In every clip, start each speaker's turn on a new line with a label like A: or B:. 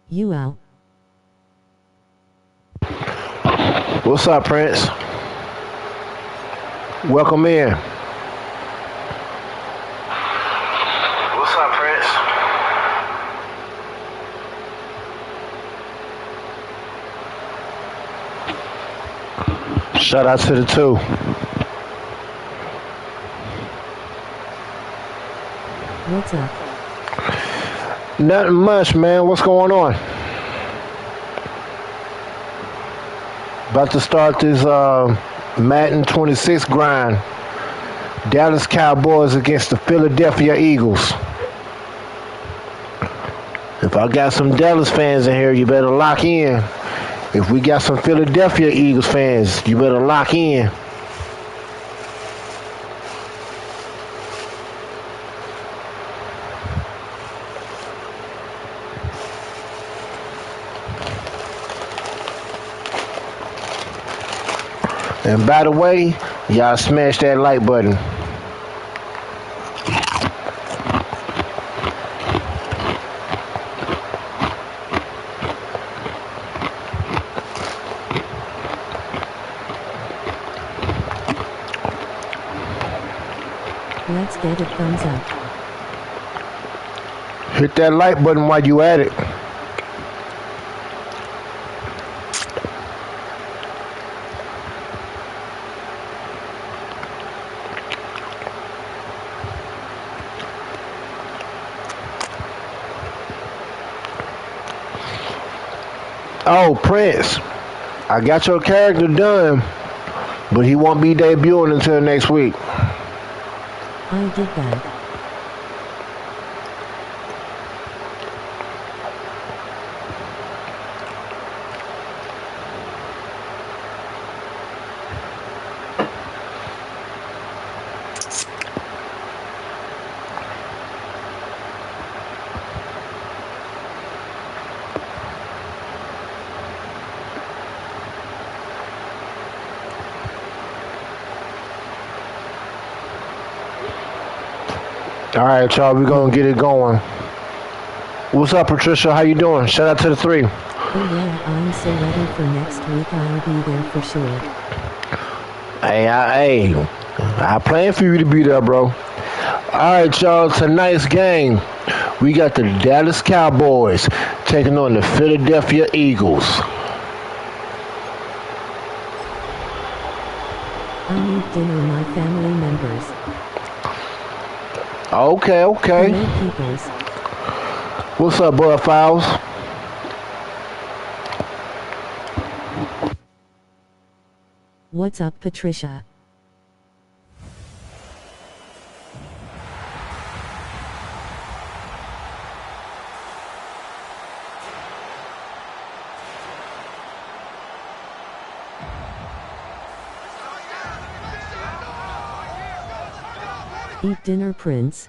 A: You out.
B: What's up, Prince? Welcome in. What's up, Prince? Shout out to the two.
A: What's up?
B: Nothing much, man. What's going on? About to start this Madden 26 grind. Dallas Cowboys against the Philadelphia Eagles. If I got some Dallas fans in here, you better lock in. If we got some Philadelphia Eagles fans, you better lock in. And by the way, y'all smash that like button.
A: Let's get it thumbs up.
B: Hit that like button while you at it. Oh, Prince, I got your character done, but he won't be debuting until next week.
A: I did that.
B: All right, y'all, we're going to get it going. What's up, Patricia? How you doing? Shout out to the three.
A: Oh yeah, I'm so ready for next week. I'll be there for sure.
B: I plan for you to be there, bro. All right, y'all, tonight's game, we got the Dallas Cowboys taking on the Philadelphia Eagles.
A: I need dinner, my family members.
B: Okay.
A: Hello, peoples.
B: What's up, Bud Fowles?
A: What's up, Patricia? Eat dinner, Prince.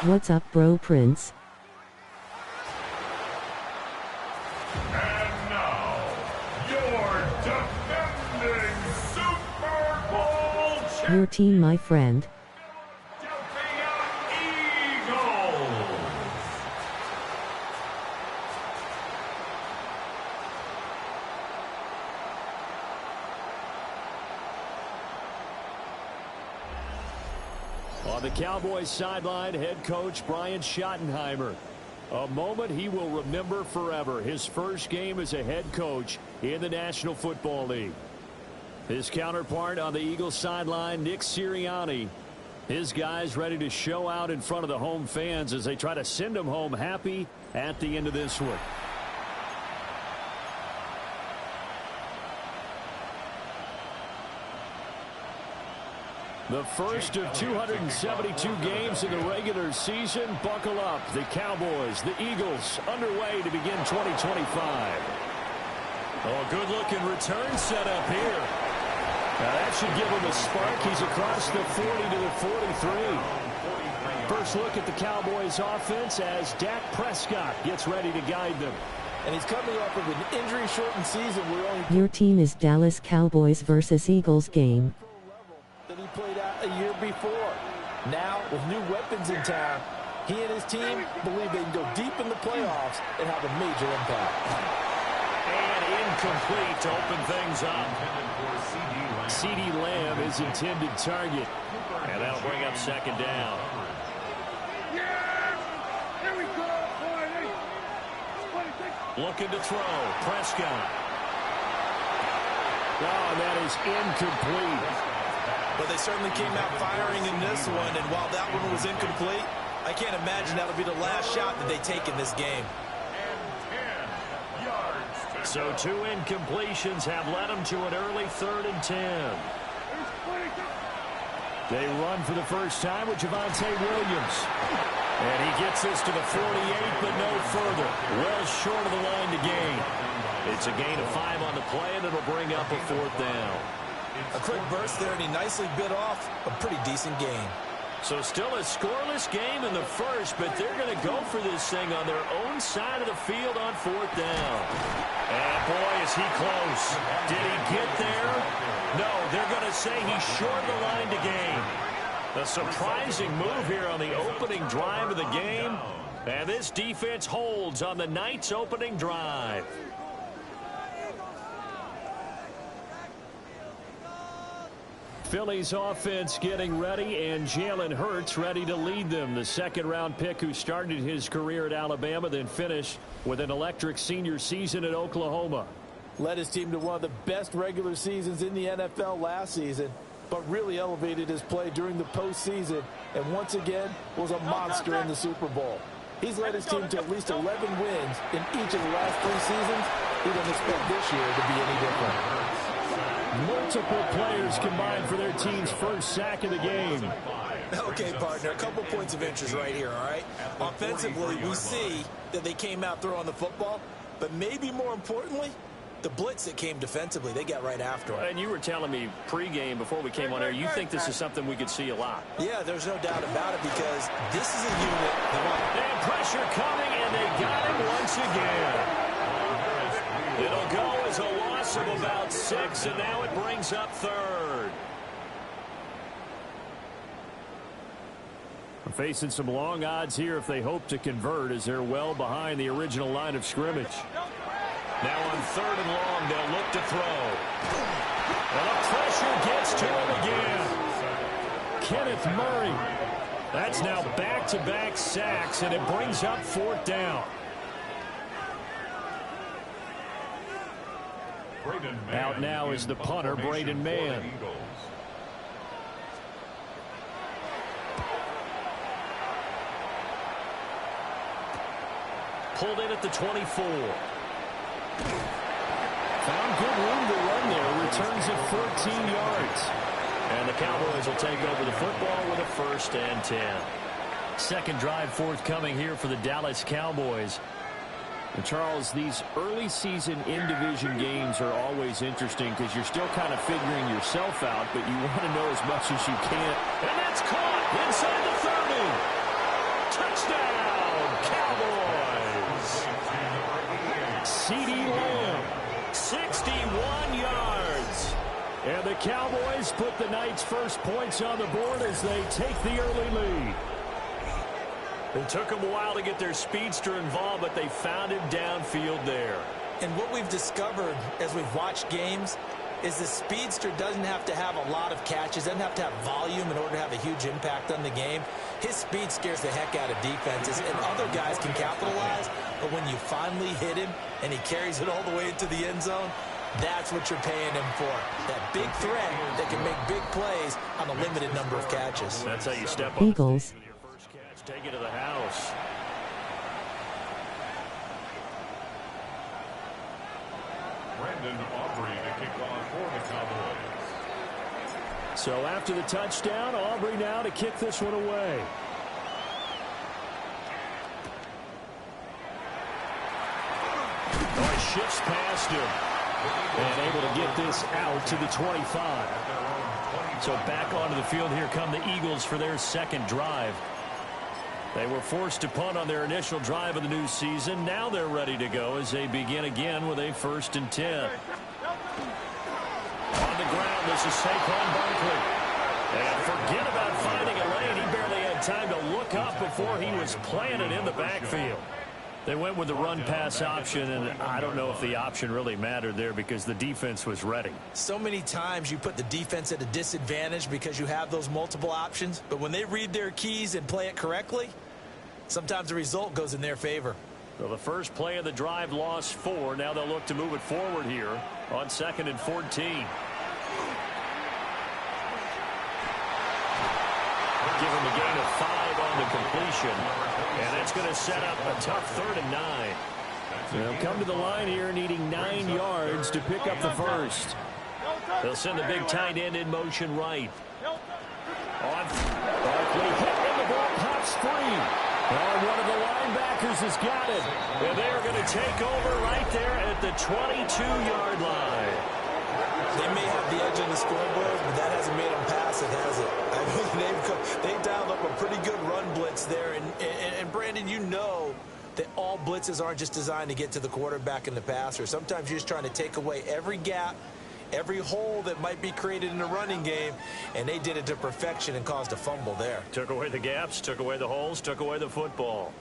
A: What's up, bro, Prince?
C: And now, your defending Super Bowl champion,
A: Your team, my friend.
C: Eagles.
D: On the Cowboys sideline, head coach Brian Schottenheimer. A moment he will remember forever. His first game as a head coach in the National Football League. His counterpart on the Eagles sideline, Nick Sirianni. His guys ready to show out in front of the home fans as they try to send them home happy at the end of this one. The first of 272 games in the regular season. Buckle up. The Cowboys, the Eagles, underway to begin 2025. Oh, good-looking return setup here. Now that should give him a spark. He's across the 40 to the 43. First look at the Cowboys offense as Dak Prescott gets ready to guide them.
E: And he's coming off of an injury-shortened season where only
A: Your team is Dallas Cowboys versus Eagles game.
E: that he played out a year before. Now, with new weapons in town, he and his team believe they can go deep in the playoffs and have a major impact.
D: And incomplete to open things up. C.D. Lamb is intended target. And that'll bring up second down. Looking to throw. Prescott. Oh, and that is incomplete.
E: But they certainly came out firing in this one, and while that one was incomplete, I can't imagine that'll be the last shot that they take in this game.
D: So 2 incompletions have led them to an early 3rd and 10. They run for the first time with Javonte Williams. And he gets this to the 48, but no further. Well short of the line to gain. It's a gain of 5 on the play, and it'll bring up a 4th down.
E: A quick burst there, and he nicely bit off a pretty decent gain.
D: So still a scoreless game in the first, but they're going to go for this thing on their own side of the field on 4th down. And boy, is he close. Did he get there? No, they're going to say he's short of the line to gain. A surprising move here on the opening drive of the game. And this defense holds on the night's opening drive. Philly's offense getting ready, and Jalen Hurts ready to lead them. The second-round pick who started his career at Alabama, then finished with an electric senior season at Oklahoma.
E: Led his team to one of the best regular seasons in the NFL last season, but really elevated his play during the postseason, and once again was a monster in the Super Bowl. He's led his team to at least 11 wins in each of the last 3 seasons. He doesn't expect this year to be any different.
D: Multiple players combined for their team's first sack of the game.
E: Okay, partner, a couple points of interest right here, all right? Offensively, we see that they came out throwing the football, but maybe more importantly, the blitz that came defensively, they got right after it.
D: And you were telling me pregame before we came on air, you think this is something we could see a lot.
E: Yeah, there's no doubt about it because this is a unit that
D: And pressure coming, and they got him once again. It'll go as a loss of about 6, and now it brings up 3rd. Facing some long odds here if they hope to convert, as they're well behind the original line of scrimmage. Now on 3rd and long, they'll look to throw. And the pressure gets to him again. Kenneth Murray. That's now back-to-back sacks, and it brings up 4th down. Out now is the punter, Braden Mann. Pulled in at the 24. Found good room to run there. Returns it 14 yards. And the Cowboys will take over the football with a 1st and 10. Second drive forthcoming here for the Dallas Cowboys. And Charles, these early season in-division games are always interesting because you're still kind of figuring yourself out, but you want to know as much as you can. And that's caught inside the 30. Touchdown, Cowboys! C.D. Lamb, 61 yards. And the Cowboys put the night's first points on the board as they take the early lead. It took them a while to get their speedster involved, but they found him downfield there.
E: And what we've discovered as we've watched games is the speedster doesn't have to have a lot of catches, doesn't have to have volume in order to have a huge impact on the game. His speed scares the heck out of defenses, and other guys can capitalize, but when you finally hit him and he carries it all the way into the end zone, that's what you're paying him for. That big threat that can make big plays on a limited number of catches.
D: That's how you step up.
A: Eagles.
D: Take it to the house.
C: Brandon Aubrey to kick off for the Cowboys.
D: So after the touchdown, Aubrey now to kick this one away. Oh, he shifts past him. And able to get this out to the 25. So back onto the field, here come the Eagles for their second drive. They were forced to punt on their initial drive of the new season. Now they're ready to go as they begin again with a 1st and 10. On the ground, this is Saquon Barkley. And forget about finding a lane. He barely had time to look up before he was planted in the backfield. They went with the run-pass option, and I don't know if the option really mattered there because the defense was ready.
E: So many times you put the defense at a disadvantage because you have those multiple options, but when they read their keys and play it correctly, sometimes the result goes in their favor.
D: So the first play of the drive lost 4. Now they'll look to move it forward here on 2nd and 14. Give him a gain of 5 on the completion. And that's going to set up a tough 3rd and 9. They'll come to the line here needing 9 yards to pick up the first. They'll send the big tight end in motion right. On Barkley hit and the ball pops free. And one of the linebackers has got it. And they're going to take over right there at the 22-yard line.
E: They may have the edge on the scoreboard, but that hasn't made them pass it, has it? I mean, they've dialed up a pretty good run blitz there. And Brandon, you know that all blitzes aren't just designed to get to the quarterback and the passer. Sometimes you're just trying to take away every gap, every hole that might be created in the running game, and they did it to perfection and caused a fumble there.
D: Took away the gaps, took away the holes, took away the football.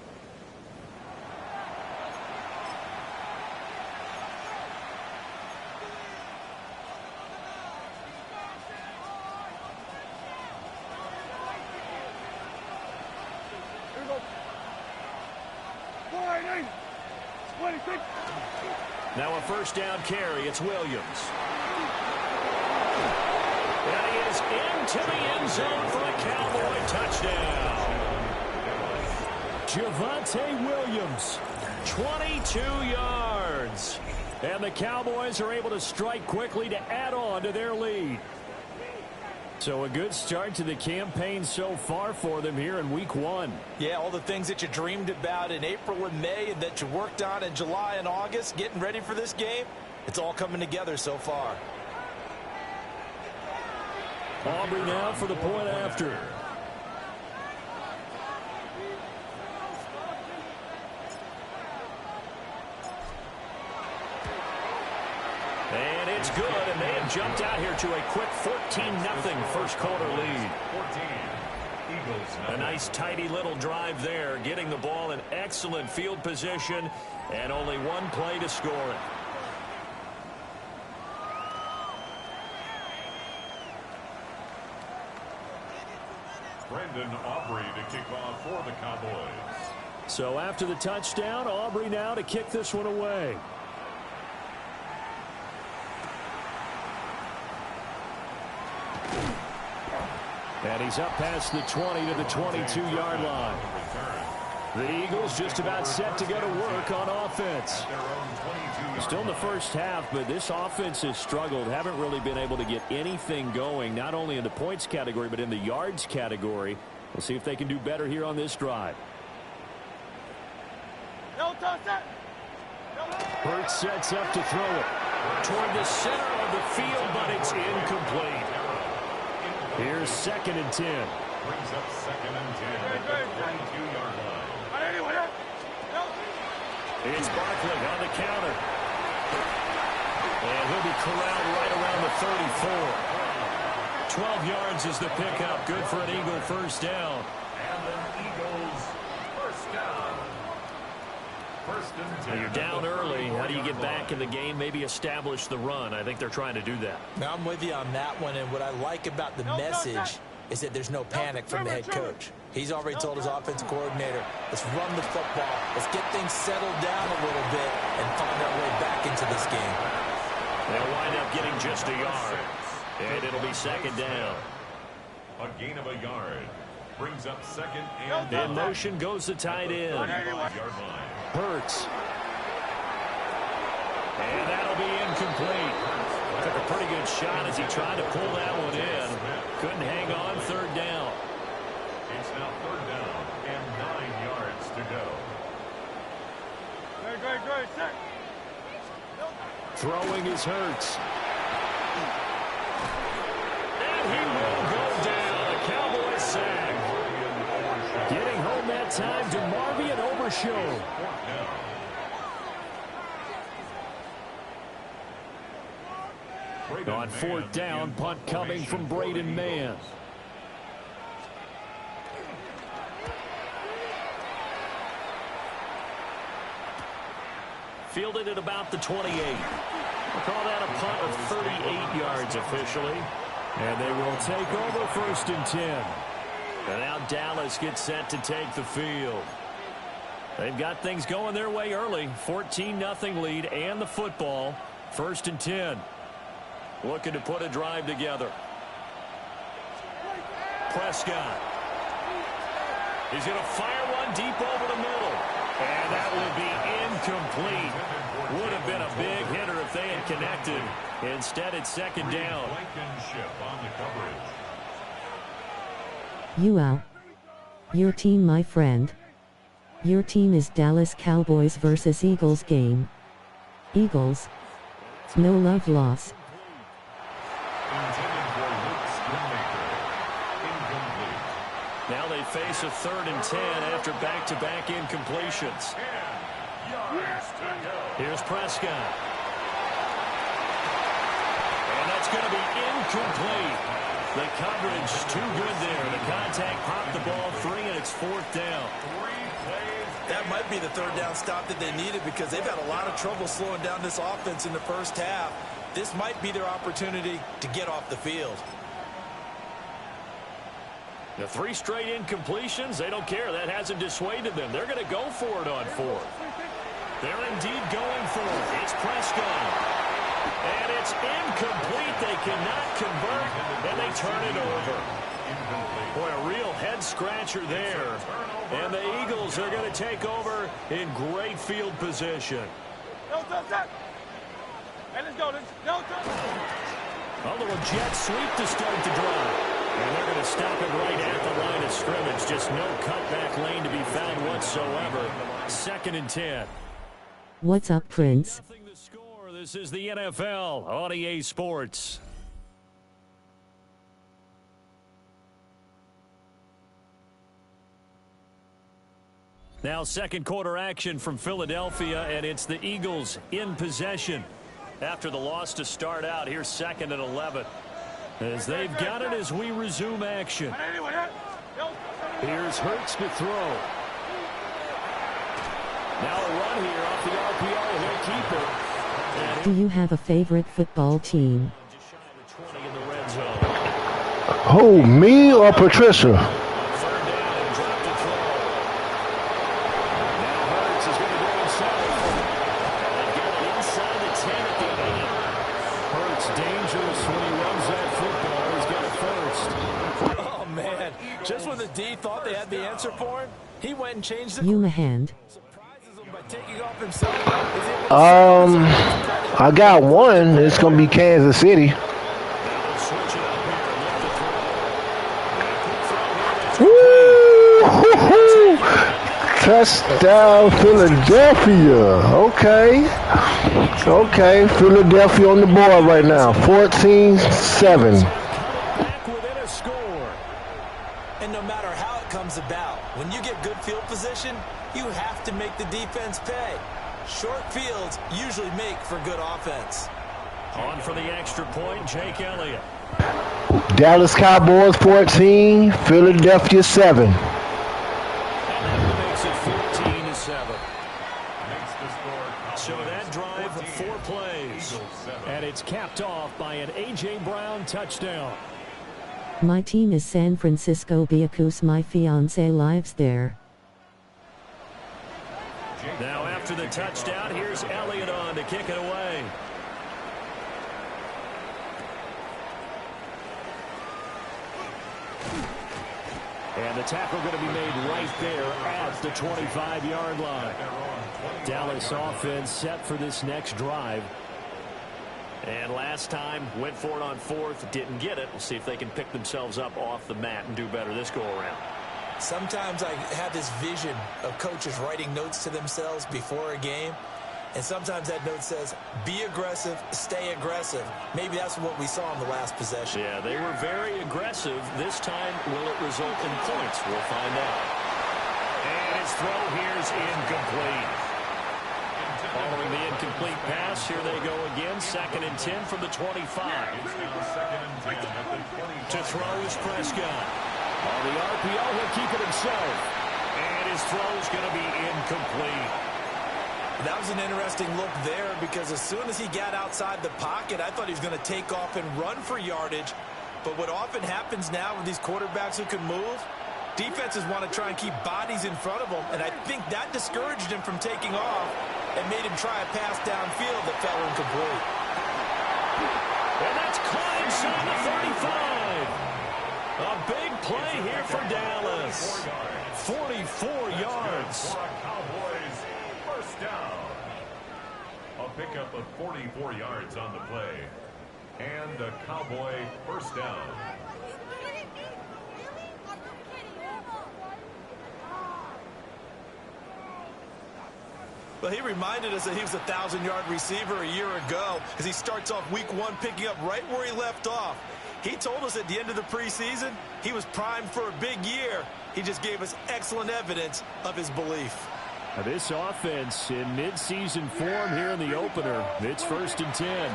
D: Now a 1st down carry. It's Williams. And he is into the end zone for a Cowboy touchdown. Javonte Williams, 22 yards. And the Cowboys are able to strike quickly to add on to their lead. So a good start to the campaign so far for them here in week 1.
E: Yeah, all the things that you dreamed about in April and May and that you worked on in July and August, getting ready for this game, it's all coming together so far.
D: Aubrey now for the point after. And it's good, and they have jumped out here to a quick 14-0 first quarter lead.
C: 14. Eagles.
D: A nice, tidy little drive there, getting the ball in excellent field position, and only one play to score it.
C: Brendan Aubrey to kick off for the Cowboys.
D: So after the touchdown, Aubrey now to kick this one away. And he's up past the 20 to the 22-yard line. The Eagles just about set to go to work on offense. Still in the first half, but this offense has struggled. Haven't really been able to get anything going, not only in the points category, but in the yards category. We'll see if they can do better here on this drive. Hurts sets up to throw it toward the center of the field, but it's incomplete. Here's 2nd and 10.
C: Brings up 2nd and 10 at the 32-yard line.
D: It's Barkley on the counter. And he'll be corralled right around the 34. 12 yards is the pickup. Good for an Eagle first down.
C: And an Eagles first down. First and 10.
D: You're down early. How do you get back in the game? Maybe establish the run. I think they're trying to do that.
E: Now, I'm with you on that one, and what I like about the message is that there's no panic from the head coach. He's already told his offensive coordinator, let's run the football, let's get things settled down a little bit and find our way back into this game.
D: They'll wind up getting just a yard, and it'll be 2nd down.
C: A gain of a yard. Brings up 2nd and
D: In motion goes the tight end.
C: 35-yard line.
D: Hurts. And that'll be incomplete. Took a pretty good shot as he tried to pull that one in. Couldn't hang on. 3rd down.
C: It's now 3rd down and 9 yards to go.
D: Throwing is Hurts. And he will go down. A Cowboys sack. Getting home that that time to Marvin Overshow. On fourth down, punt coming from Braden Mann. Fielded at about the 28. We'll call that a punt of 38 yards officially. And they will take over 1st and 10. And now Dallas gets set to take the field. They've got things going their way early. 14-0 lead and the football. 1st and 10. Looking to put a drive together. Prescott. He's going to fire one deep over the middle. And that will be incomplete. Would have been a big hitter if they had connected. Instead, it's 2nd down.
A: You out. Your team, my friend. Your team is Dallas Cowboys versus Eagles game. Eagles. No love loss.
D: Now they face a 3rd and 10 after back-to-back incompletions. Here's Prescott. And that's going to be incomplete. The coverage too good there. The contact popped the ball free, and it's 4th down.
E: That might be the 3rd down stop that they needed because they've had a lot of trouble slowing down this offense in the first half. This might be their opportunity to get off the field.
D: The 3 straight incompletions, they don't care. That hasn't dissuaded them. They're going to go for it on 4th. They're indeed going for it. It's Prescott. And it's incomplete. They cannot convert, and they turn it over. Boy, a real head-scratcher there. And the Eagles are going to take over in great field position. A little jet sweep to start the drive. And they're going to stop it right at the line of scrimmage. Just no cutback lane to be found whatsoever. 2nd and 10.
A: What's up, Prince?
D: Nothing to score. This is the NFL on EA Sports. Now 2nd quarter action from Philadelphia, and it's the Eagles in possession. After the loss to start out, here's 2nd and 11. As they've got it as we resume action. Here's Hurts to throw. Now a run here off the RPO. He'll keep it.
A: Do you have a favorite football team?
D: Just shy of the 20 in the red zone.
B: Who, me or Patricia?
D: 3rd down and drop to throw. Now Hurts is going to go inside. They've got it inside the 10 at the 8. Hurts dangerous when he runs that football. He's got it 1st.
E: Oh, man. Just when the D thought they had the answer for him, he went and changed the
A: You my hand.
E: surprises him by taking off himself.
B: I got one. It's going to be Kansas City.
D: Switch it up here and look to throw.
B: Woo! Touchdown, Philadelphia. Okay, Philadelphia on the board right now. 14-7.
D: Back within a score.
E: And no matter how it comes about, when you get good field position, you have to make the defense pay. Short fields usually make for good offense.
D: On for the extra point, Jake Elliott.
B: Dallas Cowboys 14, Philadelphia 7.
D: And that makes it 14-7. So that drive, 4 plays. And it's capped off by an A.J. Brown touchdown.
A: My team is San Francisco because my fiancé lives there.
D: Now after the touchdown, here's Elliott on to kick it away. And the tackle going to be made right there at the 25-yard line. Dallas offense set for this next drive. And last time, went for it on 4th, didn't get it. We'll see if they can pick themselves up off the mat and do better this go-around.
E: Sometimes I have this vision of coaches writing notes to themselves before a game. And sometimes that note says, be aggressive, stay aggressive. Maybe that's what we saw in the last possession.
D: Yeah, they were very aggressive. This time, will it result in points? We'll find out. his throw here's incomplete. Following the incomplete pass, here they go again. 2nd and 10 from the 25. To throw is Prescott. On the RPO, he'll keep it himself. And his throw is going to be incomplete.
E: That was an interesting look there because as soon as he got outside the pocket, I thought he was going to take off and run for yardage. But what often happens now with these quarterbacks who can move, defenses want to try and keep bodies in front of them, and I think that discouraged him from taking off and made him try a pass downfield that fell incomplete.
D: And that's caught inside the 35. A big play here for Dallas. 44 yards.
C: Cowboys first down. A pickup of 44 yards on the play. And a Cowboy first down.
E: Well, he reminded us that he was a 1,000-yard receiver a year ago as he starts off week 1 picking up right where he left off. He told us at the end of the preseason he was primed for a big year. He just gave us excellent evidence of his belief.
D: Now this offense in midseason form here in the opener. It's 1st and 10.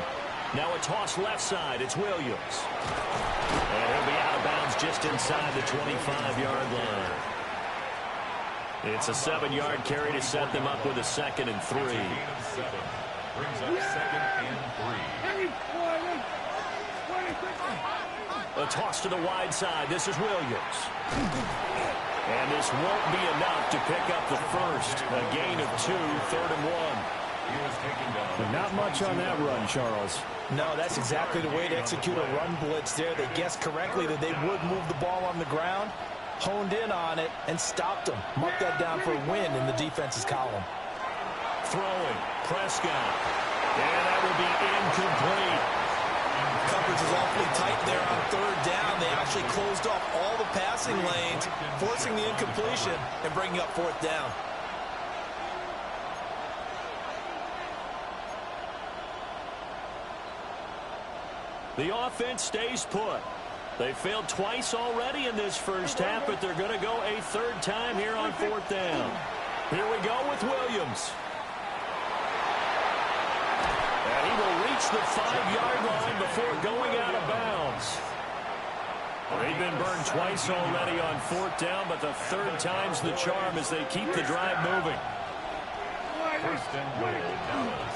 D: Now a toss left side. It's Williams. And he'll be out of bounds just inside the 25-yard line. It's a 7-yard carry to set them up with a 2nd and 3.
C: Brings up 2nd and 3.
D: A toss to the wide side. This is Williams. And this won't be enough to pick up the first. A gain of 2, 3rd and 1. Not much on that run, Charles.
E: No, that's exactly the way to execute a run blitz there. They guessed correctly that they would move the ball on the ground, honed in on it, and stopped them. Mark that down for a win in the defense's column.
D: Throwing, Prescott. And that will be incomplete.
E: Coverage is awfully tight there on 3rd down. They actually closed off all the passing lanes, forcing the incompletion and bringing up 4th down.
D: The offense stays put. They failed twice already in this first half, but they're going to go a 3rd time here on 4th down. Here we go with Williams. And he will reach the 5-yard line before going out of bounds. They've been burned twice already on 4th down, but the 3rd time's the charm as they keep the drive moving.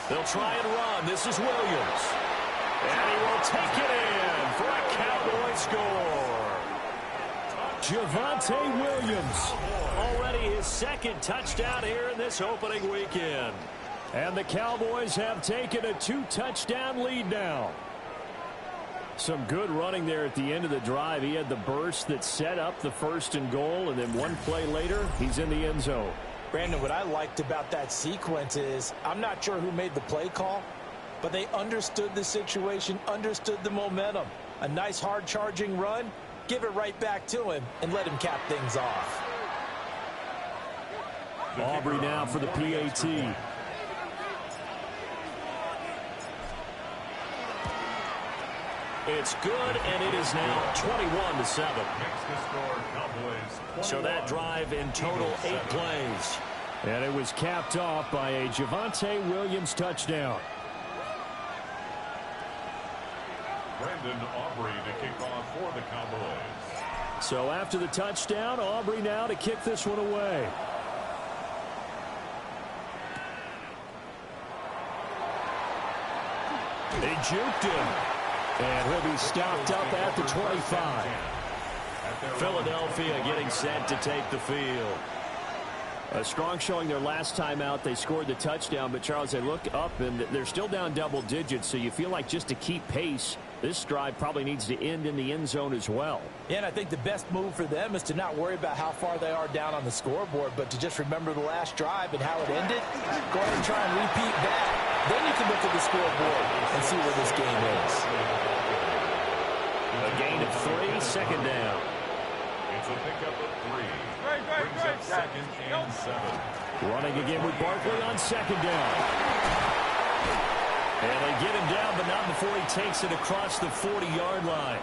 D: They'll try and run. This is Williams. And he will take it in for a Cowboy score. Javonte Williams, already his 2nd touchdown here in this opening weekend. And the Cowboys have taken a 2-touchdown lead now. Some good running there at the end of the drive. He had the burst that set up the 1st and goal, and then one play later, he's in the end zone.
E: Brandon, what I liked about that sequence is I'm not sure who made the play call, but they understood the situation, understood the momentum. A nice hard-charging run, give it right back to him, and let him cap things off.
D: Aubrey now for the PAT. It's good, and it is now 21-7. So that drive in total 8 plays. And it was capped off by a Javonte Williams touchdown.
C: Brandon Aubrey to kick off for the Cowboys.
D: So after the touchdown, Aubrey now to kick this one away. They juked him. And he'll be stopped up at the 25. Philadelphia getting set to take the field. A strong showing their last time out. They scored the touchdown, but Charles, they look up and they're still down double digits, so you feel like just to keep pace, this drive probably needs to end in the end zone as well.
E: Yeah, and I think the best move for them is to not worry about how far they are down on the scoreboard, but to just remember the last drive and how it ended. Go ahead and try and repeat that. Then you can look at the scoreboard and see where this game is.
D: A gain of 3, 2nd down.
C: It's a pickup of 3. Brings up 2nd and 7.
D: Running again with Barkley on 2nd down. And they get him down, but not before he takes it across the 40-yard line.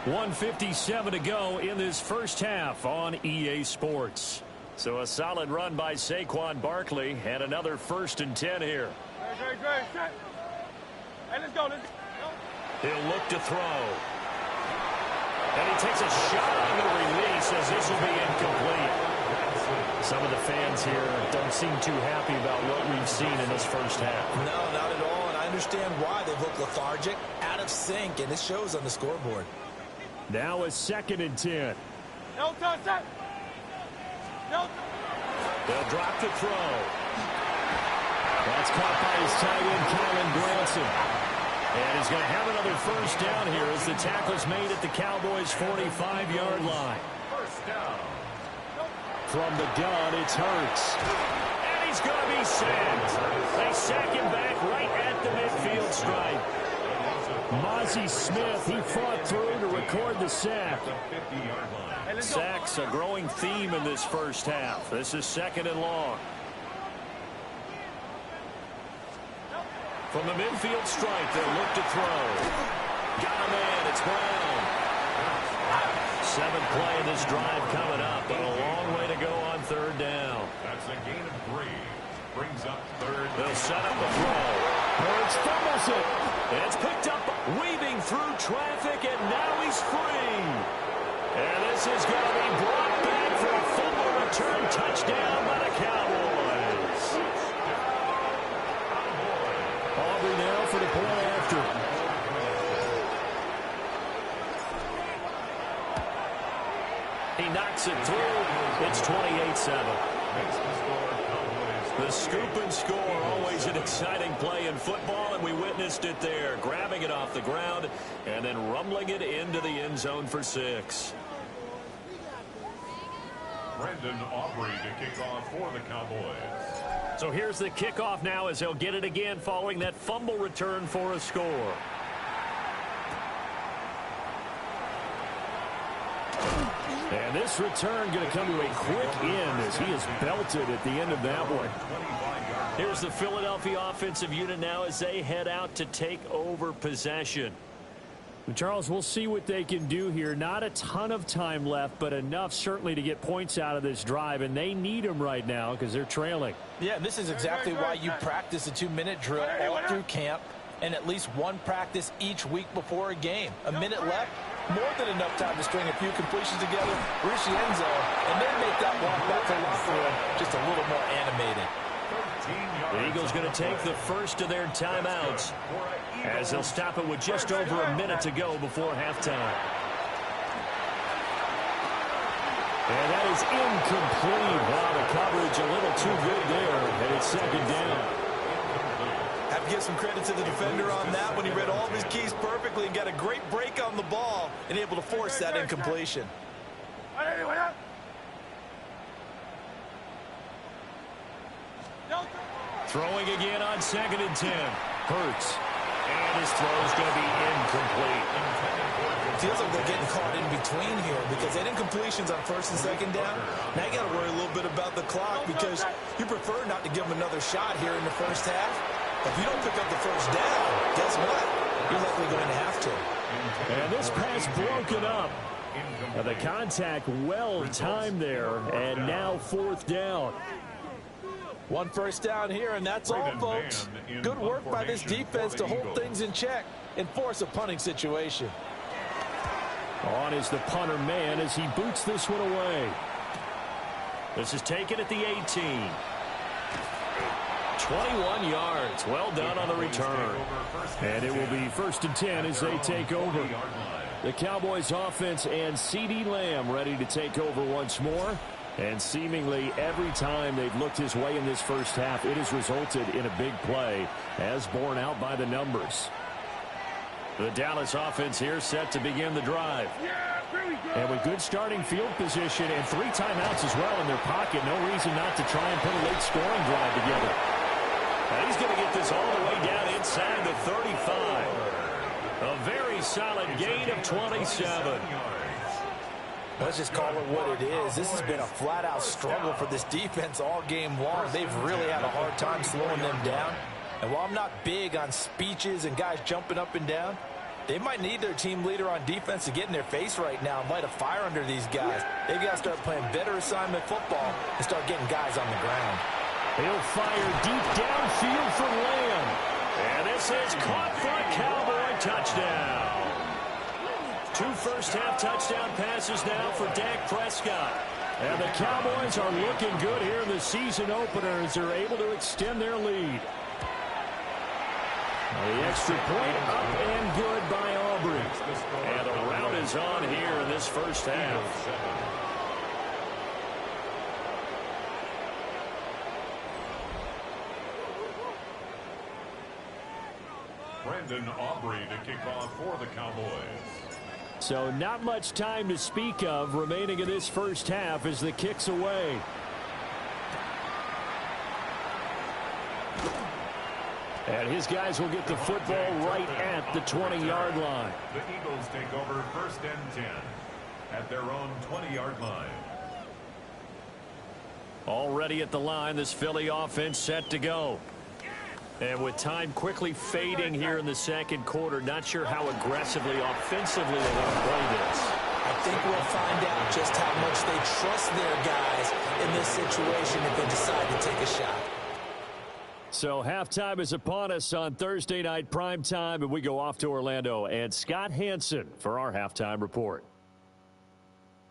D: 1:57 to go in this first half on EA Sports. So a solid run by Saquon Barkley and another 1st and 10 here.
F: Great. Hey, let's go.
D: He'll look to throw. And he takes a shot on the release as this will be incomplete. Some of the fans here don't seem too happy about what we've seen in this first half.
E: No, not at all, and I understand why. They look lethargic, out of sync, and it shows on the scoreboard.
D: Now a 2nd and 10.
F: No touch that. No.
D: They'll drop the throw. That's caught by his tight end, Kylan Granson. And he's going to have another 1st down here as the tackle's made at the Cowboys' 45-yard line.
C: 1st down.
D: From the gun, it's Hurts. And he's going to be sacked. They sack him back right at the midfield stripe. Mozzie Smith, he fought through to record the sack. Sacks a growing theme in this first half. This is 2nd and long. From the midfield stripe, they'll look to throw. Got a man, it's Brown. 7th play in this drive coming up, but a long way to go on 3rd down.
C: That's a gain of 3. Brings up 3rd.
D: They'll set up the throw. Hurts fumbles it. It's picked up, weaving through traffic, and now he's free. And this is going to be brought back for a fumble return touchdown by the Cowboys. Aubrey now for the play after. He knocks it through. It's 28-7. The scoop and score, always an exciting play in football, and we witnessed it there. Grabbing it off the ground and then rumbling it into the end zone for 6.
C: Brendan Aubrey to kick off for the Cowboys.
D: So here's the kickoff now as they'll get it again following that fumble return for a score. And this return going to come to a quick end as he is belted at the end of that one. Here's the Philadelphia offensive unit now as they head out to take over possession.
G: Charles, we'll see what they can do here. Not a ton of time left, but enough certainly to get points out of this drive, and they need them right now because they're trailing.
E: Yeah, and this is exactly why you practice a 2-minute drill all through camp and at least one practice each week before a game. A minute left, more than enough time to string a few completions together, reach the end zone, and then make that walk back to the locker room just a little more animated.
D: The Eagles going to take the first of their timeouts as they'll stop it with just over a minute to go before halftime. And that is incomplete. Wow, the coverage a little too good there, and it's 2nd down.
E: Have to give some credit to the defender on that when he read all of his keys perfectly and got a great break on the ball and able to force that incompletion.
D: Throwing again on 2nd and 10. Hurts. And his throw is going to be incomplete.
E: Feels like they're getting caught in between here because they had incompletions on 1st and 2nd down. Now you got to worry a little bit about the clock because you prefer not to give them another shot here in the first half. If you don't pick up the 1st down, guess what? You're likely going to have to.
G: And this pass broken up. The contact well timed there, and now 4th down.
E: 1 first down here, and that's all, folks. Good work by this defense to hold things in check and force a punting situation.
G: On is the punter man as he boots this one away.
D: This is taken at the 18. 21 yards. Well done on the return.
G: And it will be 1st and 10 as they take over. The Cowboys offense and CeeDee Lamb ready to take over once more. And seemingly every time they've looked his way in this first half, it has resulted in a big play, as borne out by the numbers.
D: The Dallas offense here set to begin the drive.
G: And with good starting field position and 3 timeouts as well in their pocket, no reason not to try and put a late scoring drive together.
D: Now he's going to get this all the way down inside the 35. A very solid gain of 27.
E: Let's just call it what it is. This has been a flat-out struggle for this defense all game long. They've really had a hard time slowing them down. And while I'm not big on speeches and guys jumping up and down, They might need their team leader on defense to get in their face right now and light a fire under these guys. They've got to start playing better assignment football and start getting guys on the ground.
D: He'll fire deep downfield for Lamb. And this is caught for a Cowboy touchdown. 2 first-half touchdown passes now for Dak Prescott. And the Cowboys are looking good here in the season opener as they're able to extend their lead. The extra point up and good by Aubrey. And the rout is on here in this first half.
C: Brandon Aubrey to kick off for the Cowboys.
D: So not much time to speak of remaining in this first half as the kick's away. And his guys will get the football right at the 20-yard line.
C: The Eagles take over 1st and 10 at their own 20-yard line.
D: Already at the line, this Philly offense set to go. And with time quickly fading here in the second quarter, not sure how aggressively, offensively they want to play this.
E: I think we'll find out just how much they trust their guys in this situation if they decide to take a shot.
D: So halftime is upon us on Thursday night primetime, and we go off to Orlando. And Scott Hansen for our halftime report.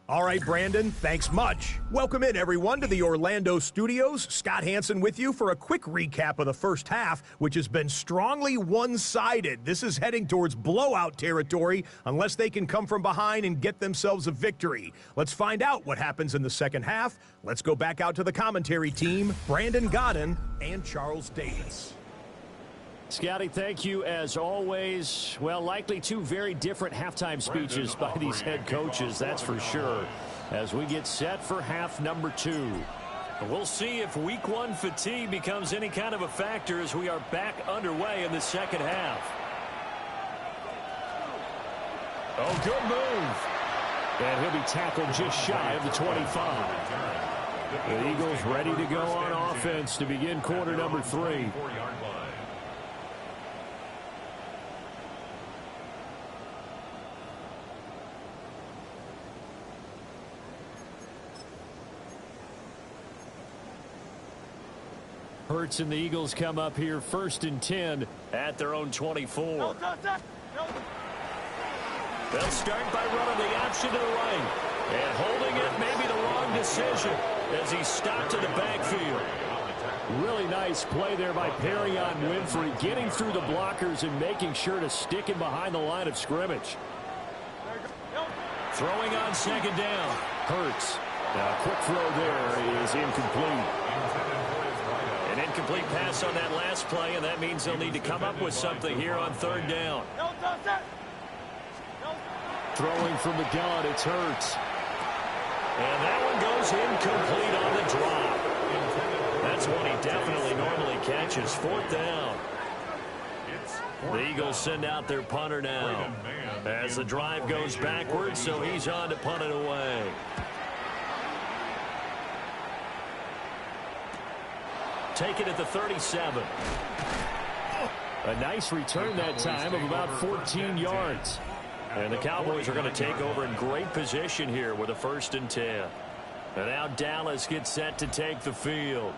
H: All right, Brandon, thanks much. Welcome in, everyone, to the Orlando studios. Scott Hansen with you for a quick recap of the first half, which has been strongly one-sided. This is heading towards blowout territory unless they can come from behind and get themselves a victory. Let's find out what happens in the second half. Let's go back out to the commentary team, Brandon Godden and Charles Davis.
D: Scotty, thank you as always. Well, likely 2 very different halftime speeches by these head coaches, that's for sure, as we get set for half number 2. We'll see if week 1 fatigue becomes any kind of a factor as we are back underway in the second half. Oh, good move. And he'll be tackled just shy of the 25. The Eagles ready to go on offense to begin quarter number 3. Hurts and the Eagles come up here 1st and 10 at their own 24. They'll start by running the option to the right. And holding it may be the wrong decision as he's stopped in the backfield. Really nice play there by Perrion Winfrey, getting through the blockers and making sure to stick him behind the line of scrimmage. Throwing on 2nd down. Hurts. Now a quick throw there is incomplete. An incomplete pass on that last play, and that means they'll need to come up with something here on 3rd down. Throwing from the gun, it's Hurts. And that one goes incomplete on the drop. That's one he definitely normally catches. 4th down. The Eagles send out their punter now as the drive goes backwards, so he's on to punt it away. Take it at the 37. A nice return that time of about 14 yards. And the Cowboys are going to take over in great position here with a 1st and 10. And now Dallas gets set to take the field.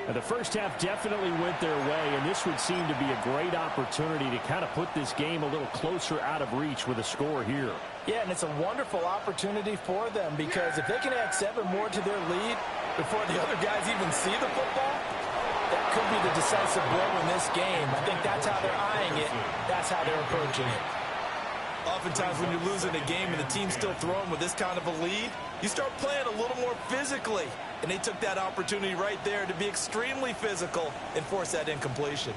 D: And the first half definitely went their way, and this would seem to be a great opportunity to kind of put this game a little closer out of reach with a score here.
E: Yeah, and it's a wonderful opportunity for them because if they can add 7 more to their lead before the other guys even see the football, that could be the decisive blow in this game. I think that's how they're eyeing it. That's how they're approaching it. Oftentimes when you're losing a game and the team's still throwing with this kind of a lead, you start playing a little more physically. And they took that opportunity right there to be extremely physical and force that incompletion.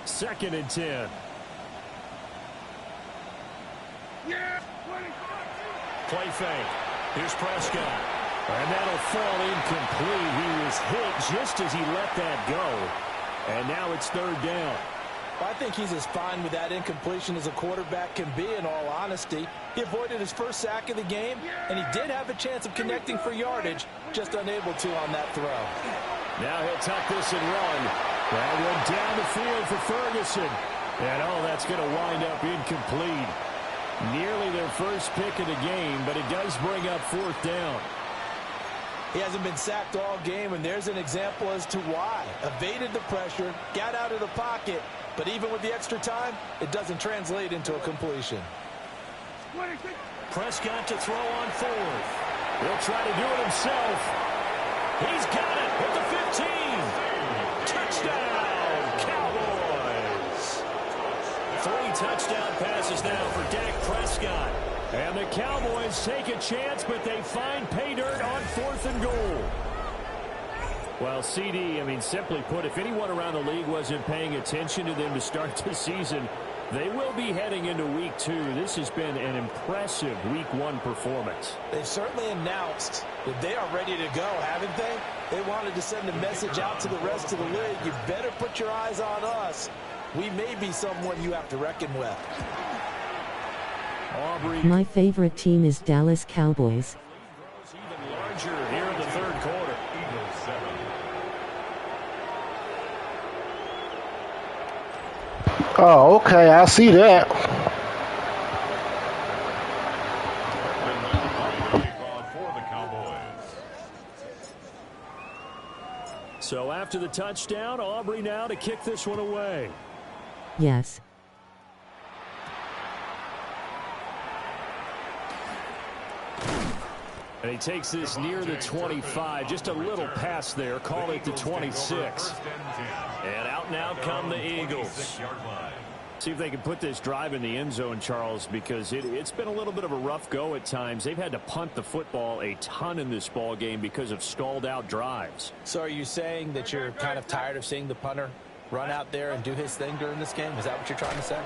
D: 2nd and 10. Play fake. Here's Prescott. And that'll fall incomplete. He was hit just as he let that go. And now it's 3rd down.
E: I think he's as fine with that incompletion as a quarterback can be, in all honesty. He avoided his first sack of the game, and he did have a chance of connecting for yardage, just unable to on that throw.
D: Now he'll tuck this and run. That one down the field for Ferguson.
G: And that's going to wind up incomplete. Nearly their first pick of the game, but it does bring up fourth down.
E: He hasn't been sacked all game, and there's an example as to why. Evaded the pressure, got out of the pocket, but even with the extra time, it doesn't translate into a completion.
G: Prescott to throw on fourth. He'll try to do it himself. He's got it at the 15. Touchdown, Cowboys. 3 touchdown passes now for Dak Prescott. And the Cowboys take a chance, but they find pay dirt on 4th and goal. Well, CD, simply put, if anyone around the league wasn't paying attention to them to start the season, they will be heading into week 2. This has been an impressive week 1 performance.
E: They've certainly announced that they are ready to go, haven't they? They wanted to send a message out to the rest of the league. You better put your eyes on us. We may be someone you have to reckon with.
G: Aubrey.
A: My favorite team is Dallas Cowboys.
G: Even larger here in the third quarter.
C: Eagles 7.
B: Oh, okay, I see that.
C: For the Cowboys.
G: So after the touchdown, Aubrey now to kick this one away.
A: Yes.
G: And he takes this near the 25, just a little pass there, call it the 26. And out now come the Eagles. See if they can put this drive in the end zone, Charles, because it's been a little bit of a rough go at times. They've had to punt the football a ton in this ball game because of stalled out drives.
E: So are you saying that you're kind of tired of seeing the punter run out there and do his thing during this game? Is that what you're trying to say?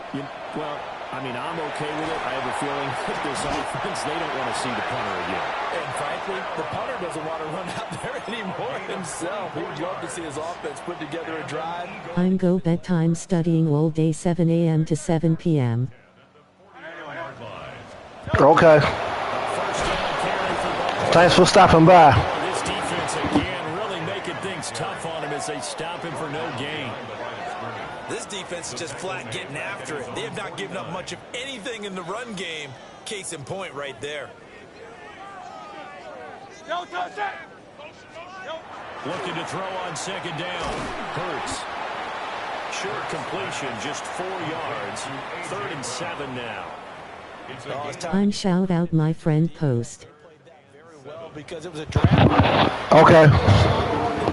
G: Well, I'm okay with it. I have a feeling that this offense, they don't want to see the punter again.
E: And frankly, the punter doesn't want to run out there anymore himself. He would love to see his offense put together a drive.
A: I'm go bedtime studying all day 7 a.m. to 7 p.m.
B: Okay. Thanks for stopping by.
G: This defense again really making things tough on him as they stop him for no gain.
E: This defense is just flat getting after it. They have not given up much of anything in the run game. Case in point right there.
G: Looking to throw on second down. Hurts. Short completion, just 4 yards. 3rd and 7 now.
A: I'm shout out my friend Post.
E: Because it was a draft.
B: Okay.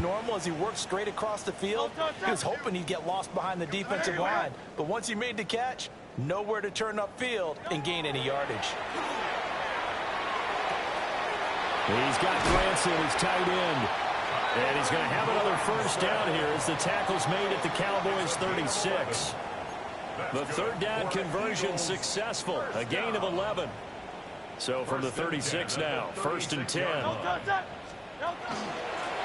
E: Normal as he worked straight across the field. He was hoping he'd get lost behind the defensive line. But once he made the catch, nowhere to turn upfield and gain any yardage.
G: He's got Granson, his tight end. And he's going to have another first down here as the tackle's made at the Cowboys 36. The 3rd down conversion successful. A gain of 11. So from the 36 now, 1st and 10.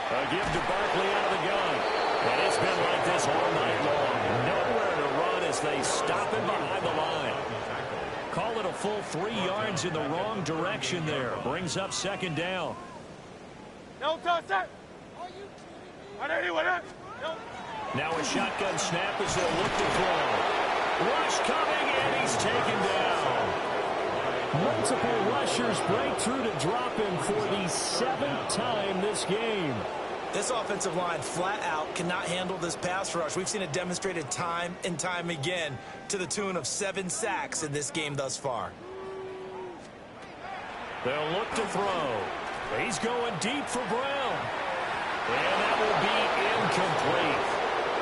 G: A give to Barkley out of the gun. And it's been like this all night long. Nowhere to run as they stop him behind the line. Call it a full 3 yards in the wrong direction there. Brings up 2nd down. Now a shotgun snap as they'll look to throw. Rush coming, and he's taken down. Multiple rushers break through to drop him for the 7th time this game.
E: This offensive line flat out cannot handle this pass rush. We've seen it demonstrated time and time again to the tune of 7 sacks in this game thus far.
G: They'll look to throw. He's going deep for Brown. And that will be incomplete.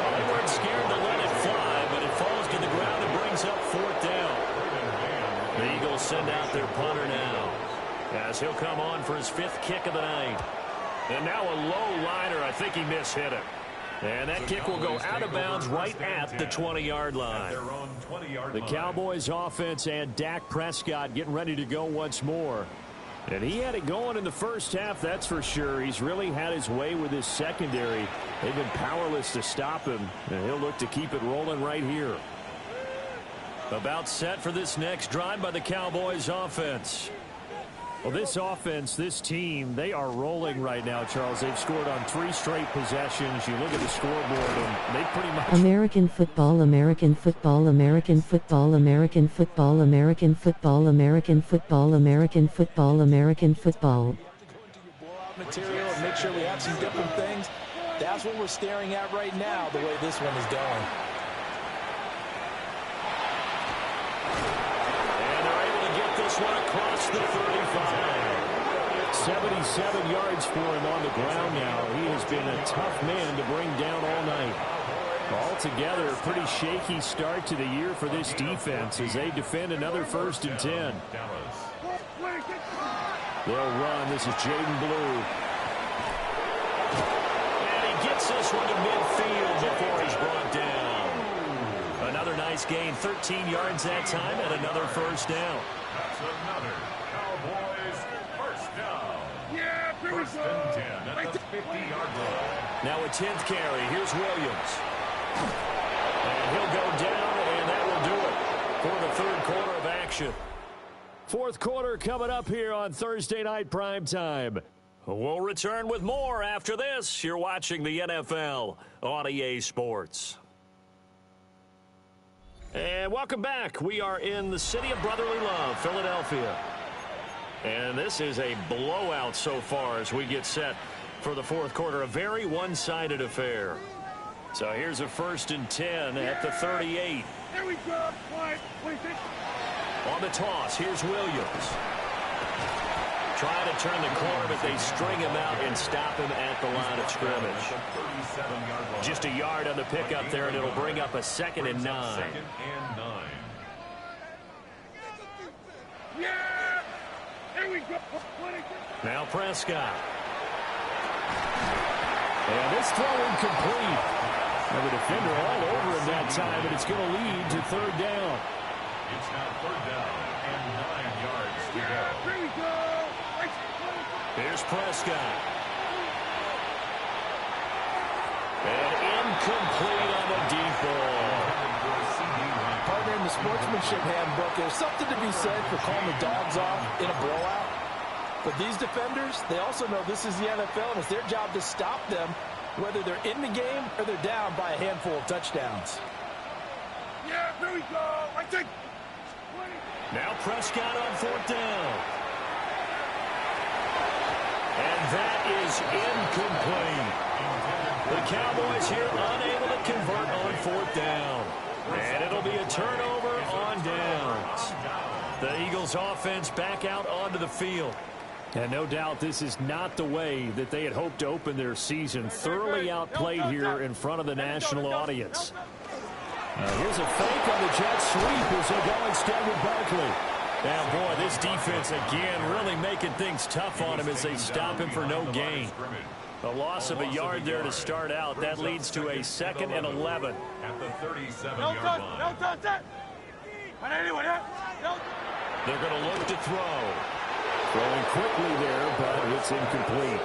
G: They weren't scared to let it fly, but it falls to the ground and brings up 4th down. The Eagles send out their punter now as he'll come on for his 5th kick of the night. And now a low liner. I think he mishit it. And that kick will go out of bounds right at the 20-yard line. The Cowboys offense and Dak Prescott getting ready to go once more. And he had it going in the first half, that's for sure. He's really had his way with his secondary. They've been powerless to stop him. And he'll look to keep it rolling right here. About set for this next drive by the Cowboys offense. Well, this offense, this team, they are rolling right now, Charles. They've scored on 3 straight possessions. You look at the scoreboard, and they pretty much...
A: American football, American football, American football, American football, American football, American football, American football, American football.
E: Material and make sure we have some different things. That's what we're staring at right now, the way this one is going.
G: This one across the 35. 77 yards for him on the ground now. He has been a tough man to bring down all night. Altogether, a pretty shaky start to the year for this defense as they defend another 1st and 10. They'll run. This is Jaden Blue. And he gets this one to midfield before he's brought down. Another nice gain. 13 yards that time and another 1st down.
C: That's another Cowboys first down. Yeah, 1st and 10 at the 50-yard line.
G: Now a 10th carry. Here's Williams. And he'll go down, and that will do it for the 3rd quarter of action. 4th quarter coming up here on Thursday Night Primetime. We'll return with more after this. You're watching the NFL on EA Sports. And welcome back. We are in the city of brotherly love, Philadelphia. And this is a blowout so far as we get set for the 4th quarter. A very one-sided affair. So here's a 1st and 10 at the 38.
F: There we go.
G: On the toss, here's Williams. Trying to turn the corner, but they string him out and stop him at the line of scrimmage. Just a yard on the pickup there, and it'll bring up a 2nd and 9.
F: Yeah! There we go.
G: Now Prescott. And this throw incomplete. And the defender all over him that time, but it's going to lead to 3rd down.
C: It's now 3rd down and 9 yards to go.
F: Here we go.
G: Here's Prescott. And incomplete on the deep ball.
E: Partner, in the sportsmanship handbook, there's something to be said for calling the dogs off in a blowout. But these defenders, they also know this is the NFL, and it's their job to stop them, whether they're in the game or they're down by a handful of touchdowns.
F: Yeah, here we go. I think.
G: Now Prescott on 4th down. And that is incomplete. The Cowboys here unable to convert on 4th down. And it'll be a turnover on downs. The Eagles offense back out onto the field. And no doubt this is not the way that they had hoped to open their season. Thoroughly outplayed here in front of the national audience. Here's a fake on the jet sweep as they go instead with Barkley. Now, boy, this defense again really making things tough on him as they stop him for no gain. A loss of a yard there to start out. That leads to a 2nd and 11.
C: At the 37-yard line.
G: They're going to look to throw. Throwing quickly there, but it's incomplete.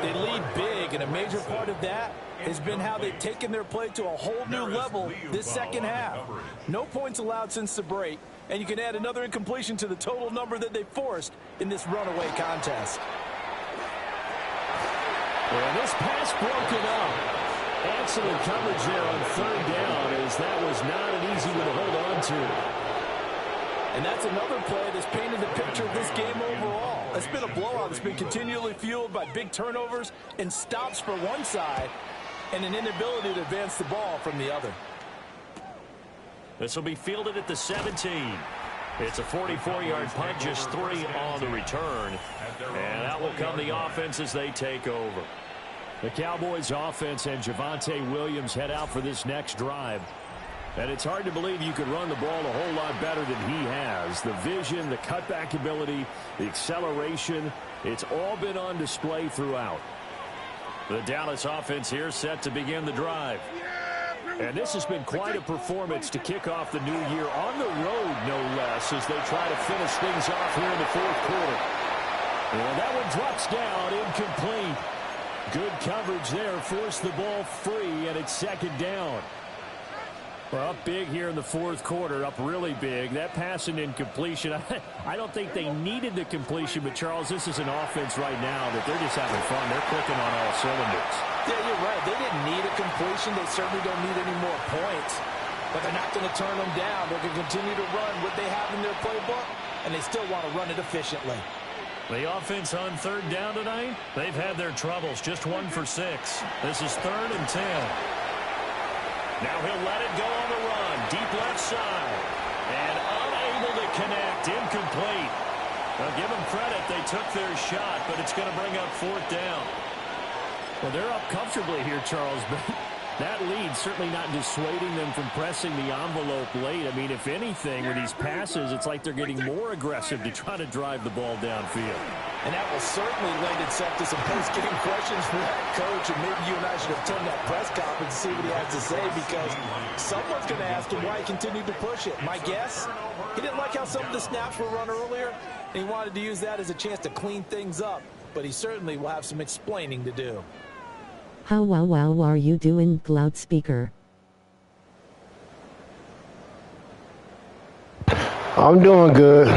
E: They lead big, and a major part of that has been how they've taken their play to a whole new level this 2nd half. No points allowed since the break, and you can add another incompletion to the total number that they forced in this runaway contest.
G: Well, this pass broken up. Excellent coverage there on 3rd down, as that was not an easy one to hold on to.
E: And that's another play that's painted the picture of this game overall. It's been a blowout that's been continually fueled by big turnovers and stops for one side and an inability to advance the ball from the other.
G: This will be fielded at the 17. It's a 44-yard punt, just 3 on the return. And that will come the offense as they take over. The Cowboys offense and Javonte Williams head out for this next drive. And it's hard to believe you could run the ball a whole lot better than he has. The vision, the cutback ability, the acceleration, it's all been on display throughout. The Dallas offense here set to begin the drive. And this has been quite a performance to kick off the new year on the road, no less, as they try to finish things off here in the 4th quarter. And that one drops down, incomplete. Good coverage there, forced the ball free, and it's 2nd down. Well, up big here in the fourth quarter, up really big. That pass and incompletion, I don't think they needed the completion, but Charles, this is an offense right now that they're just having fun. They're clicking on all cylinders.
E: Yeah, you're right. They didn't need a completion. They certainly don't need any more points, but they're not going to turn them down. They're going to continue to run what they have in their playbook, and they still want to run it efficiently.
G: The offense on third down tonight, they've had their troubles. Just 1 for 6. This is 3rd and 10. Now he'll let it go on the run. Deep left side. And unable to connect. Incomplete. Well, give them credit. They took their shot, but it's going to bring up 4th down. Well, they're up comfortably here, Charles, but that lead certainly not dissuading them from pressing the envelope late. I mean, if anything, with these passes, it's like they're getting more aggressive to try to drive the ball downfield.
E: And that will certainly lend itself to some post-game questions for that coach, and maybe you and I should attend that press conference and see what he has to say, because someone's going to ask him why he continued to push it. My guess, he didn't like how some of the snaps were run earlier, and he wanted to use that as a chance to clean things up, but he certainly will have some explaining to do.
A: How wow are you doing, loudspeaker?
B: I'm doing good.
G: Up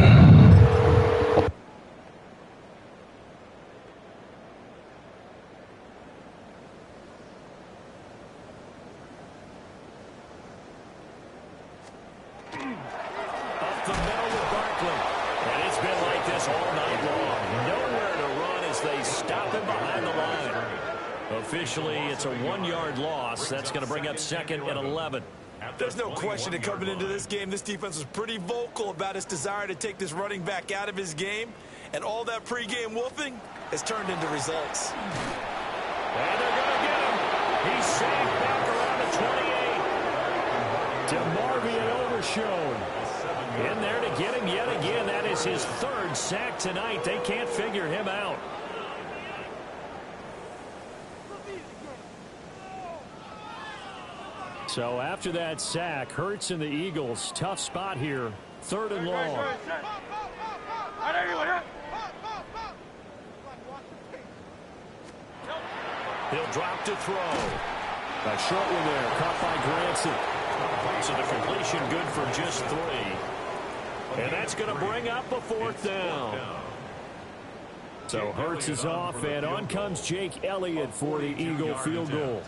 G: the middle with Barkley. And it's been like this all night long. Nowhere to run as they stop him behind the line. Officially, it's a 1-yard loss. That's going to bring up 2nd and 11.
E: There's no question that coming into this game, this defense was pretty vocal about its desire to take this running back out of his game. And all that pregame wolfing has turned into results.
G: And they're going to get him. He's sacked back around the 28. DeMarvion overshown. In there to get him yet again. That is his 3rd sack tonight. They can't figure him out. So after that sack, Hurts and the Eagles, tough spot here. 3rd and long. He'll drop to throw. A short one there, caught by Granson. So the completion good for just 3. And that's going to bring up a 4th down. So Hurts is off, and on comes Jake Elliott for the Eagle field goal.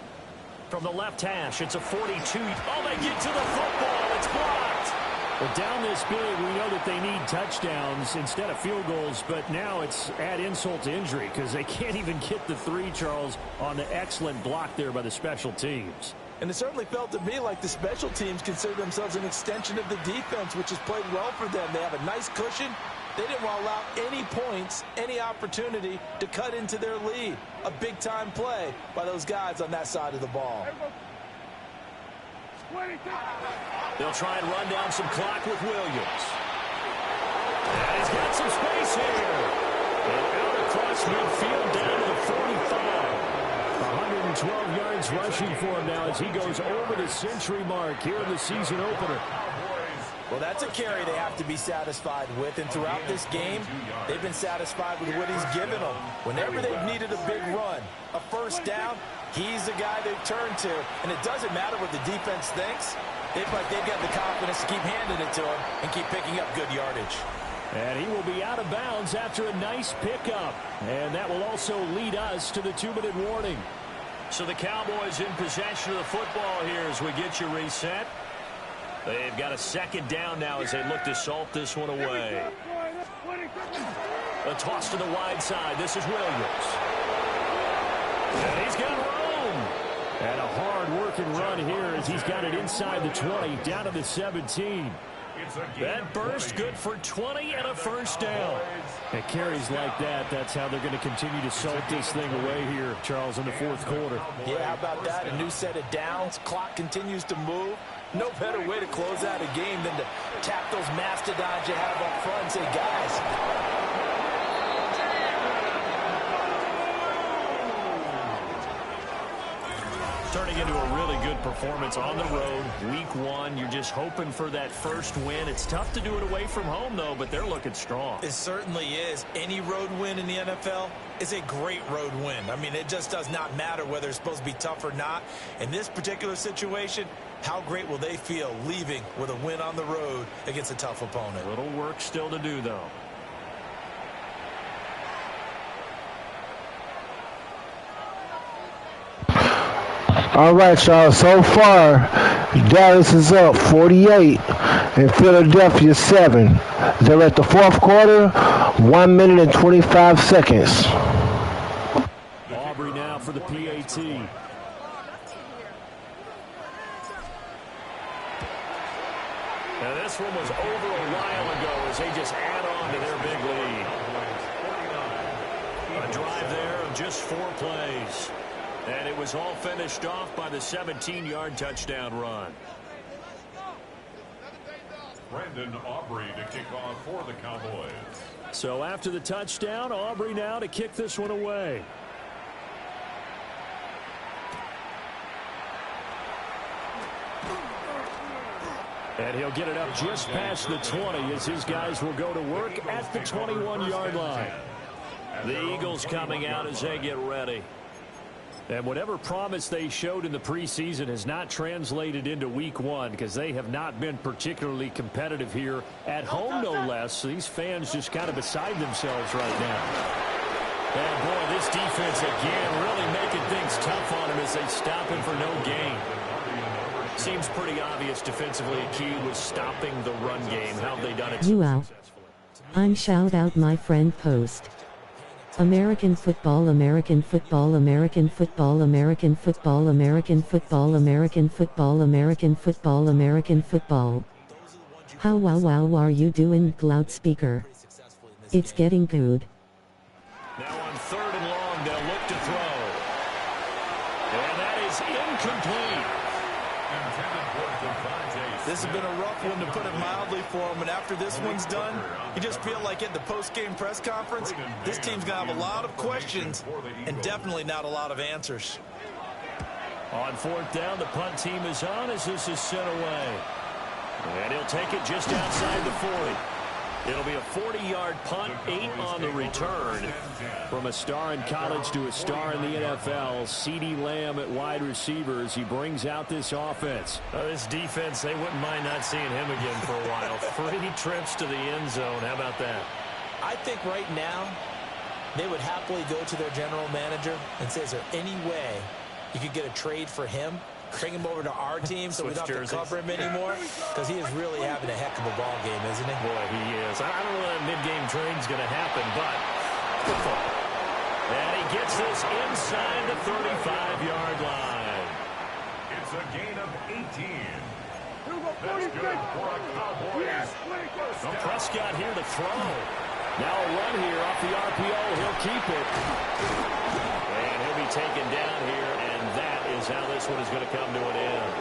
G: From the left hash, it's a 42. Oh, they get to the football. It's blocked. Well, down this big, we know that they need touchdowns instead of field goals, but now it's add insult to injury because they can't even get the 3, Charles, on the excellent block there by the special teams.
E: And it certainly felt to me like the special teams consider themselves an extension of the defense, which has played well for them. They have a nice cushion. They didn't want to allow any points, any opportunity to cut into their lead. A big-time play by those guys on that side of the ball.
G: They'll try and run down some clock with Williams. And he's got some space here. And out across midfield down to the 45. 112 yards rushing for him now as he goes over the century mark here in the season opener.
E: Well, that's a carry they have to be satisfied with, and throughout this game, they've been satisfied with what he's given them. Whenever they've needed a big run, a 1st down, he's the guy they've turned to, and it doesn't matter what the defense thinks. They've got the confidence to keep handing it to him and keep picking up good yardage.
G: And he will be out of bounds after a nice pickup, and that will also lead us to the 2-minute warning. So the Cowboys in possession of the football here as we get you reset. They've got a 2nd down now as they look to salt this one away. A toss to the wide side. This is Williams. And he's got room. And a hard-working run here as he's got it inside the 20, down to the 17. That burst good for 20 and a 1st down. It carries like that. That's how they're going to continue to salt this thing away here, Charles, in the 4th quarter.
E: Yeah, how about that? A new set of downs. Clock continues to move. No better way to close out a game than to tap those mastodons you have up front and say, guys,
G: turning into a really good performance on the road. Week 1, you're just hoping for that first win. It's tough to do it away from home, though, but they're looking strong.
E: It certainly is. Any road win in the NFL is a great road win. I mean, it just does not matter whether it's supposed to be tough or not. In this particular situation, how great will they feel leaving with a win on the road against a tough opponent?
G: A little work still to do, though.
B: All right, y'all. So far, Dallas is up 48 and Philadelphia 7. They're at the fourth quarter, 1 minute and 25 seconds.
G: Aubrey now for the PAT. Now this one was over a while ago as they just add on to their big lead. A drive there of just 4 plays. And it was all finished off by the 17-yard touchdown run.
C: Brandon Aubrey to kick off for the Cowboys.
G: So after the touchdown, Aubrey now to kick this one away. And he'll get it up just past the 20 as his guys will go to work at the 21-yard line. The Eagles coming out as they get ready. And whatever promise they showed in the preseason has not translated into week 1 because they have not been particularly competitive here at home, no less. So these fans just kind of beside themselves right now. And boy, this defense again really making things tough on him as they stop him for no gain. Seems pretty obvious defensively a key was stopping the run game. How have they done it so successfully?
A: I'm shout out my friend Post. American football, American football, American football, American football, American football, American football, American football, American football. How wow are you doing, loudspeaker? It's getting good.
G: Now on 3rd and long, they'll look to throw. And that is incomplete.
E: This has been a rough one, to put it mildly, for him. And after this one's done, you just feel like at the post-game press conference, this team's going to have a lot of questions and definitely not a lot of answers.
G: On 4th down, the punt team is on as this is sent away. And he'll take it just outside the 40. It'll be a 40-yard punt, 8 on the return. From a star in college to a star in the NFL, CeeDee Lamb at wide receiver as he brings out this offense. This defense, they wouldn't mind not seeing him again for a while. 3 trips to the end zone. How about that?
E: I think right now they would happily go to their general manager and say, is there any way you could get a trade for him? Bring him over to our team so we don't have to cover him anymore, because he is really having a heck of a ball game, isn't he?
G: Boy, he is. I don't know when that mid-game trade's going to happen, but football. And he gets this inside the 35-yard line.
C: It's a gain of 18. That's good for a Cowboys.
G: So Prescott here to throw. Now a run here off the RPO. He'll keep it. And he'll be taken down here, and that is how this one is going to come to an end.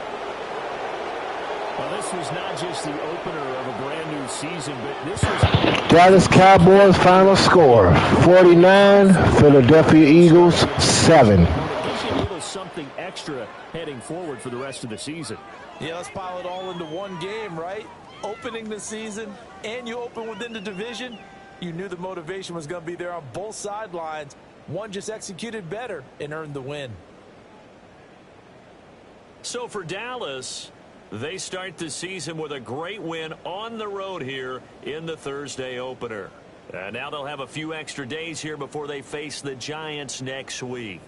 G: Well, this was not just the opener of a brand new season, but this was
B: Dallas Cowboys final score, 49, Philadelphia Eagles 7.
G: It gives you a little something extra heading forward for the rest of the season.
E: Yeah, let's pile it all into one game, right? Opening the season, and you open within the division. You knew the motivation was going to be there on both sidelines. One just executed better and earned the win.
G: So for Dallas, they start the season with a great win on the road here in the Thursday opener. Now they'll have a few extra days here before they face the Giants next week.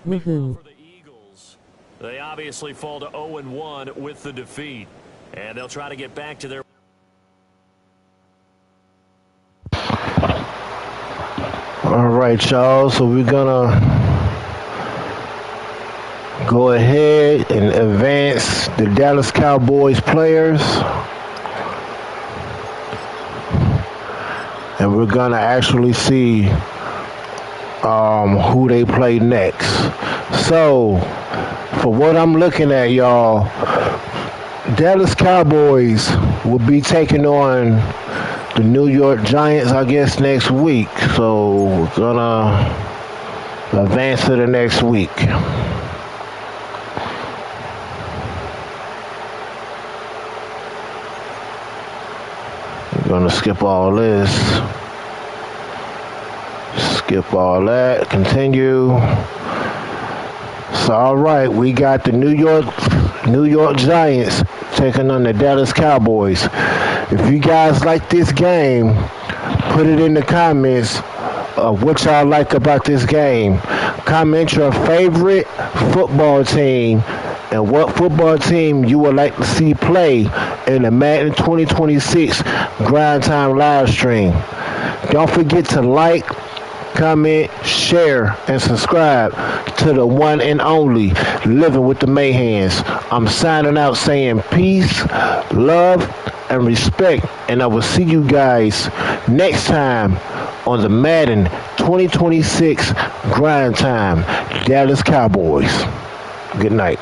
A: Woohoo.
G: For the Eagles, they obviously fall to 0-1 with the defeat. And they'll try to get back to their...
B: All right, y'all. So we're going to go ahead and advance the Dallas Cowboys players. And we're going to actually see who they play next. So, for what I'm looking at, y'all, Dallas Cowboys will be taking on the New York Giants, I guess, next week. So we're gonna advance to the next week. We're gonna skip all this. Skip all that. Continue. So all right, we got the New York Giants taking on the Dallas Cowboys. If you guys like this game, put it in the comments of what y'all like about this game. Comment your favorite football team and what football team you would like to see play in the Madden 2026 Grind Time live stream. Don't forget to like, comment, share, and subscribe to the one and only Living with the Mayhans. I'm signing out saying peace, love, and respect, and I will see you guys next time on the Madden 2026 Grind Time Dallas Cowboys. Good night.